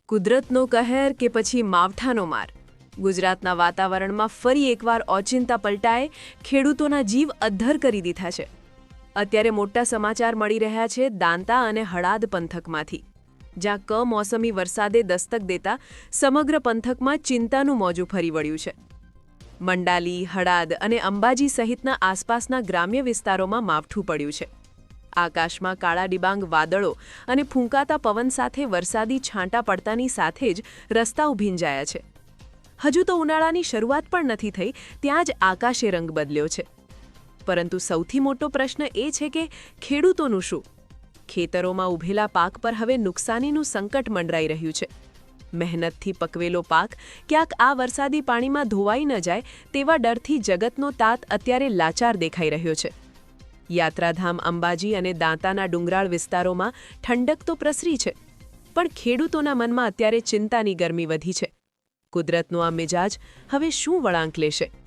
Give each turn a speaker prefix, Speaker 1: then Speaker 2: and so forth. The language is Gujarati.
Speaker 1: કુદરતનો કહેર કે પછી માવઠાનો માર ગુજરાતના વાતાવરણમાં ફરી એકવાર ઓચિંતા પલટાએ ખેડૂતોના જીવ અદ્ધર કરી દીધા છે। અત્યારે મોટા સમાચાર મળી રહ્યા છે દાંતા અને હળાદ પંથકમાંથી, જ્યાં કમોસમી વરસાદે દસ્તક દેતા સમગ્ર પંથકમાં ચિંતાનું મોજું ફરી વળ્યું છે। મંડાલી, હળાદ અને અંબાજી સહિતના આસપાસના ગ્રામ્ય વિસ્તારોમાં માવઠું પડ્યું છે। આકાશમાં કાળા ડિબાંગ વાદળો અને ફૂંકાતા પવન સાથે વરસાદી છાંટા પડતાની સાથે જ રસ્તાઓ ભીંજાયા છે। હજુ તો ઉનાળાની શરૂઆત પણ નથી થઈ, ત્યાં જ આકાશે રંગ બદલ્યો છે। પરંતુ સૌથી મોટો પ્રશ્ન એ છે કે ખેડૂતોનું શું? ખેતરોમાં ઉભેલા પાક પર હવે નુકસાનીનું સંકટ મંડરાઈ રહ્યું છે। મહેનતથી પકવેલો પાક ક્યાંક આ વરસાદી પાણીમાં ધોવાઈ ન જાય તેવા ડરથી જગતનો તાત અત્યારે લાચાર દેખાઈ રહ્યો છે। યાત્રાધામ અંબાજી અને દાંતાના ડુંગરાળ વિસ્તારોમાં ઠંડક તો પ્રસરી છે, પણ ખેડૂતોના મનમાં અત્યારે ચિંતાની ગરમી વધી છે। કુદરતનો આ મિજાજ હવે શું વળાંક લેશે?